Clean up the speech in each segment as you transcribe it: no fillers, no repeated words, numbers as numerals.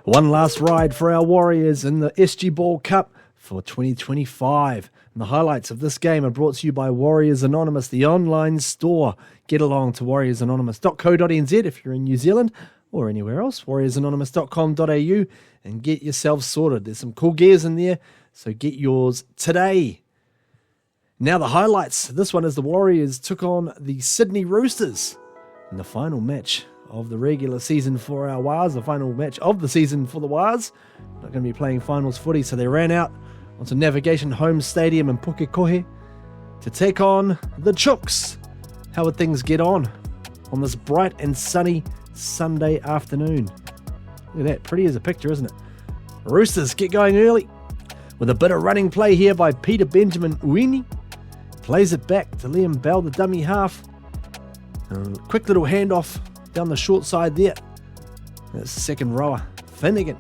One last ride for our Warriors in the SG Ball Cup for 2025. And the highlights of this game are brought to you by Warriors Anonymous, the online store. Get along to warriorsanonymous.co.nz if you're in New Zealand or anywhere else, warriorsanonymous.com.au, and get yourself sorted. There's some cool gears in there, so get yours today. Now the highlights. This one is the Warriors took on the Sydney Roosters in the final match of the regular season for our Wars, the final match of the season for the Wars. Not going to be playing finals footy, so they ran out onto Navigation Home Stadium in Pukekohe to take on the Chooks. How would things get on this bright and sunny Sunday afternoon? Look at that, pretty as a picture, isn't it? Roosters get going early with a bit of running play here by Peter Benjamin Uini. Plays it back to Liam Bell, the dummy half. A quick little handoff down the short side there. That's the second rower, Finnegan.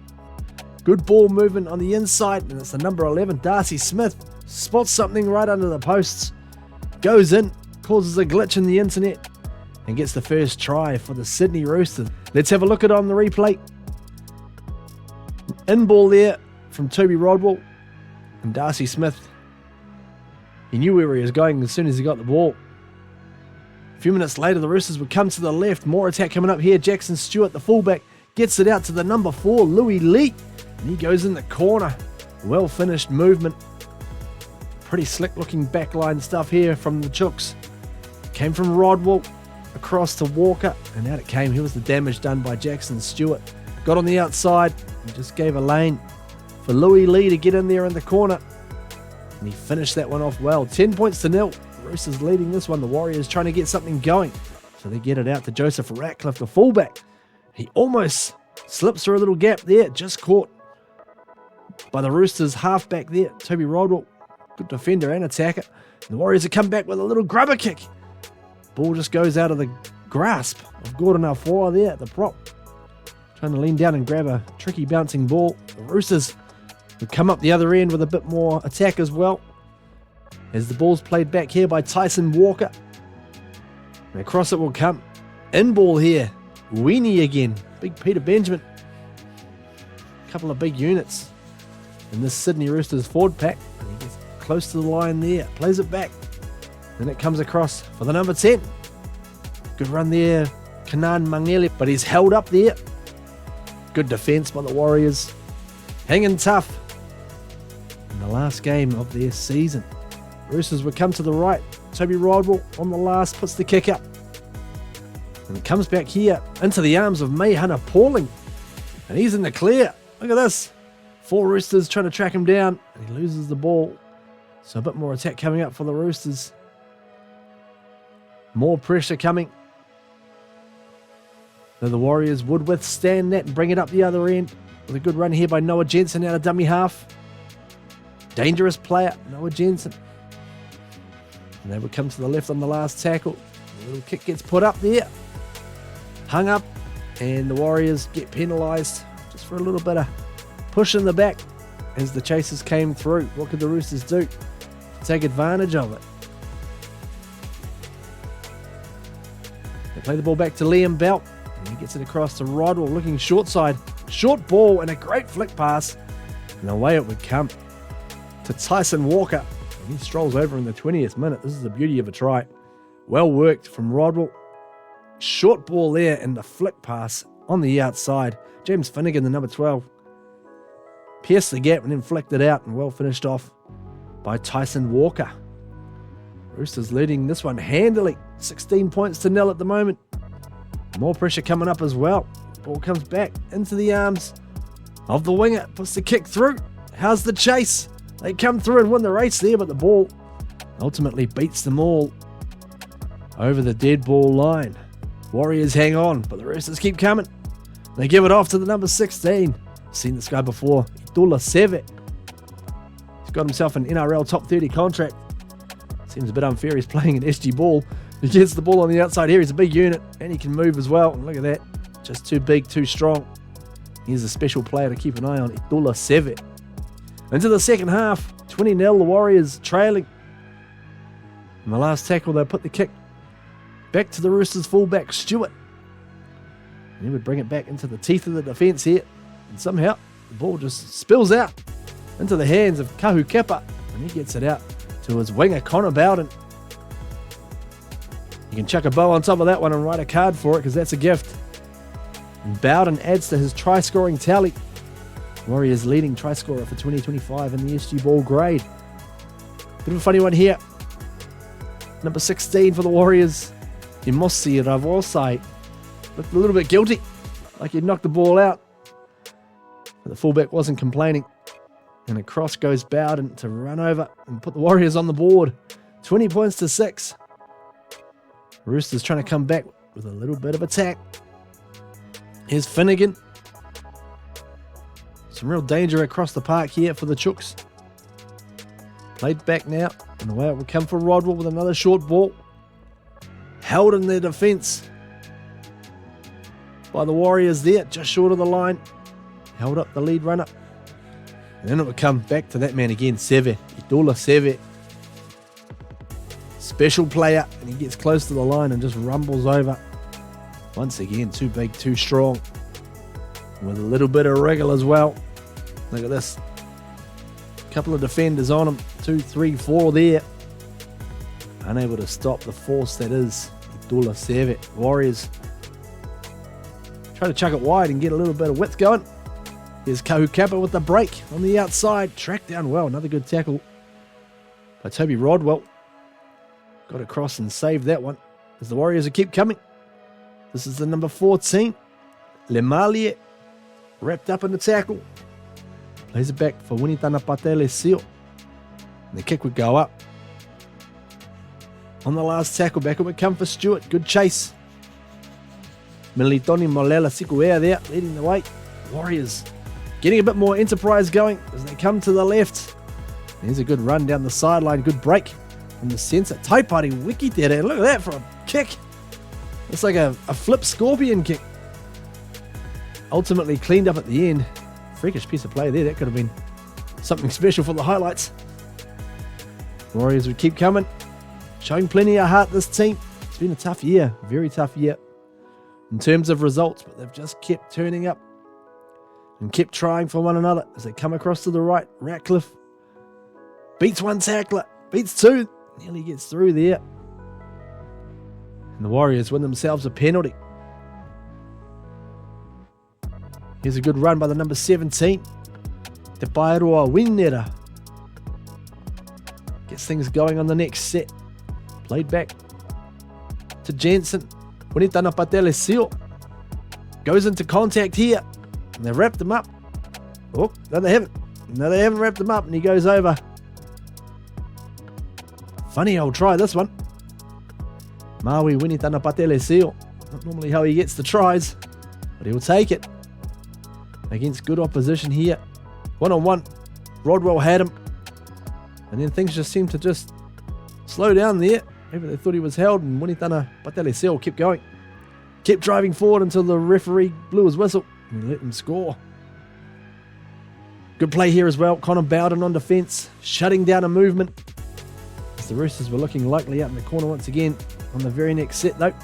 Good ball movement on the inside, and it's the number 11, Darcy Smith. Spots something right under the posts. Goes in, causes a glitch in the internet, and gets the first try for the Sydney Roosters. Let's have a look at it on the replay. In ball there from Toby Rodwell and Darcy Smith. He knew where he was going as soon as he got the ball. A few minutes later, the Roosters would come to the left. More attack coming up here. Jackson Stewart, the fullback, gets it out to the number 4, Louis Lee. And he goes in the corner. Well finished movement. Pretty slick looking backline stuff here from the Chooks. Came from Rodwell across to Walker, and out it came. Here was the damage done by Jackson Stewart. Got on the outside and just gave a lane for Louis Lee to get in there in the corner. And he finished that one off well. 10 points to 0. Roosters leading this one. The Warriors trying to get something going. So they get it out to Joseph Ratcliffe, the fullback. He almost slips through a little gap there. Just caught by the Roosters halfback there, Toby Rodwell. Good defender and attacker. And the Warriors have come back with a little grubber kick. Ball just goes out of the grasp of Gordon Alfoa there at the prop. Trying to lean down and grab a tricky bouncing ball. The Roosters would come up the other end with a bit more attack as well. As the ball's played back here by Tyson Walker. And across it will come. In ball here. Weenie again. Big Peter Benjamin. A couple of big units in this Sydney Roosters forward pack. And he gets close to the line there. Plays it back. Then it comes across for the number 10. Good run there. Kanan Mangele. But he's held up there. Good defence by the Warriors. Hanging tough in the last game of their season. Roosters would come to the right. Toby Rodwell on the last puts the kick up. And it comes back here into the arms of Mayhana Pauling. And he's in the clear. Look at this. 4 Roosters trying to track him down. And he loses the ball. So a bit more attack coming up for the Roosters. More pressure coming. Though the Warriors would withstand that and bring it up the other end. With a good run here by Noah Jensen out of dummy half. Dangerous player, Noah Jensen. And they would come to the left on the last tackle. The little kick gets put up there. Hung up. And the Warriors get penalised just for a little bit of push in the back as the chasers came through. What could the Roosters do to take advantage of it? They play the ball back to Liam Bell. And he gets it across to Rodwell looking short side. Short ball and a great flick pass. And away it would come to Tyson Walker. And he strolls over in the 20th minute. This is the beauty of a try. Well worked from Rodwell. Short ball there and the flick pass on the outside. James Finnegan, the number 12. Pierced the gap and then flicked it out and well finished off by Tyson Walker. Roosters leading this one handily. 16 points to 0 at the moment. More pressure coming up as well. Ball comes back into the arms of the winger. Puts the kick through. How's the chase? They come through and win the race there, but the ball ultimately beats them all over the dead ball line. Warriors hang on, but the Roosters keep coming. They give it off to the number 16. Seen this guy before. Idula Seve. He's got himself an NRL top 30 contract. Seems a bit unfair. He's playing an SG ball. He gets the ball on the outside here. He's a big unit and he can move as well. And look at that. Just too big, too strong. He's a special player to keep an eye on. Idula Seve. Into the second half. 20-0, the Warriors trailing. And the last tackle, they put the kick back to the Roosters fullback, Stewart. And he would bring it back into the teeth of the defence here. And somehow, the ball just spills out into the hands of Kahu Kepa, and he gets it out to his winger, Connor Bowden. You can chuck a bow on top of that one and write a card for it, because that's a gift. And Bowden adds to his try-scoring tally. Warriors leading try scorer for 2025 in the SG Ball grade. Bit of a funny one here. Number 16 for the Warriors, Imosi Ravosai. Looked a little bit guilty, like he'd knocked the ball out. But the fullback wasn't complaining. And across goes Bowden to run over and put the Warriors on the board. 20 points to 6. Roosters trying to come back with a little bit of attack. Here's Finnegan. Some real danger across the park here for the Chooks. Played back now, and away it will come for Rodwell with another short ball. Held in their defence by the Warriors there, just short of the line. Held up the lead runner. And then it would come back to that man again, Seve, Idola Seve. Special player, and he gets close to the line and just rumbles over. Once again, too big, too strong. With a little bit of wriggle as well. Look at this. Couple of defenders on him. 2, 3, 4 there. Unable to stop the force that is Idola Seve. Warriors try to chuck it wide and get a little bit of width going. Here's Kahu Kepa with the break on the outside. Tracked down well. Another good tackle by Toby Rodwell. Got across and saved that one. As the Warriors will keep coming. This is the number 14. Lemalie. Wrapped up in the tackle. Plays it back for Winitana Patele Seal. And the kick would go up. On the last tackle, back it would come for Stewart. Good chase. Militoni Molela Sikuea there, leading the way. Warriors getting a bit more enterprise going as they come to the left. There's a good run down the sideline. Good break from the centre. Taipari Wiki there. Look at that for a kick. It's like a flip scorpion kick. Ultimately cleaned up at the end. Freakish piece of play there. That could have been something special for the highlights. Warriors would keep coming. Showing plenty of heart, this team. It's been a tough year. Very tough year in terms of results, but they've just kept turning up and kept trying for one another as they come across to the right. Ratcliffe beats one tackler. Beats two. Nearly gets through there. And the Warriors win themselves a penalty. Here's a good run by the number 17. Te Paeroa Winera. Gets things going on the next set. Played back to Jensen. Winitana Patele Seal. Goes into contact here. And they've wrapped him up. Oh, no they haven't. No, they haven't wrapped him up. And he goes over. Funny old try, this one. Maui Winitana Patele Seal. Not normally how he gets the tries, but he'll take it. Against good opposition here. 1-on-1. Rodwell had him. And then things just seemed to just slow down there. Maybe they thought he was held, and Winitana Patele Seal kept going. Kept driving forward until the referee blew his whistle and let them score. Good play here as well. Connor Bowden on defence, shutting down a movement. As the Roosters were looking likely out in the corner once again on the very next set though.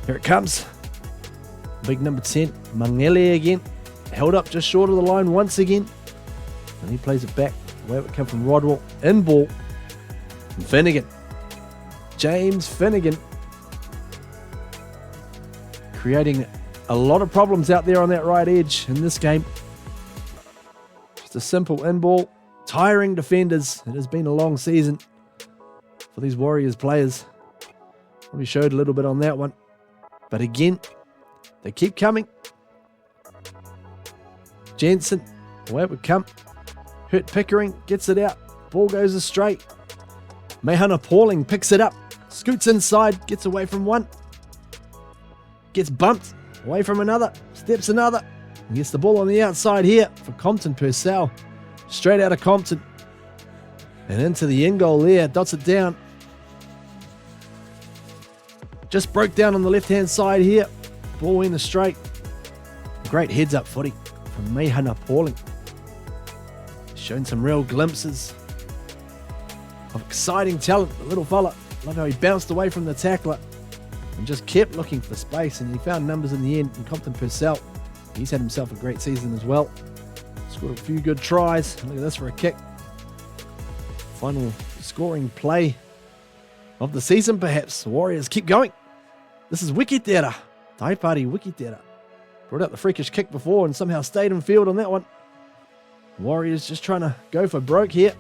Here it comes. Big number 10, Mangele again. Held up just short of the line once again. And he plays it back. Away it would come from Rodwell. In ball. And Finnegan. James Finnegan. Creating a lot of problems out there on that right edge in this game. Just a simple in ball. Tiring defenders. It has been a long season for these Warriors players. Probably showed a little bit on that one. But again, they keep coming. Jensen, away it would come. Hurt Pickering, gets it out. Ball goes astray. Mehana Pauling picks it up. Scoots inside, gets away from one. Gets bumped, away from another. Steps another. And gets the ball on the outside here for Compton Purcell. Straight out of Compton. And into the end goal there, dots it down. Just broke down on the left-hand side here. Ball in the straight. Great heads-up footy from Mehana Pauling. Shown some real glimpses of exciting talent. The little fella. Love how he bounced away from the tackler and just kept looking for space, and he found numbers in the end. And Compton Purcell He's had himself a great season as well. Scored a few good tries. Look at this for a kick. Final scoring play of the season, perhaps. The Warriors keep going. This is wikitera. Taipari wikitera. Brought out the freakish kick before and somehow stayed in field on that one. Warriors just trying to go for broke here.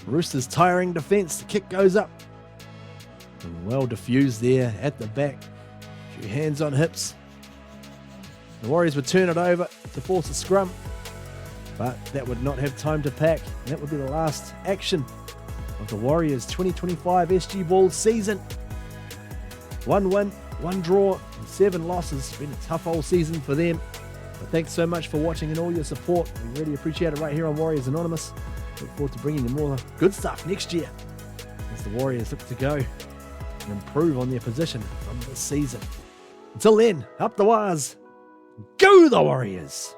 Roosters tiring defence. The kick goes up. And well diffused there at the back. A few hands on hips. The Warriors would turn it over to force a scrum. But that would not have time to pack. And that would be the last action of the Warriors 2025 SG Ball season. 1 win, 1 draw, and 7 losses. It's been a tough whole season for them. But thanks so much for watching and all your support. We really appreciate it right here on Warriors Anonymous. Look forward to bringing you more good stuff next year as the Warriors look to go and improve on their position from this season. Until then, up the wires. Go the Warriors!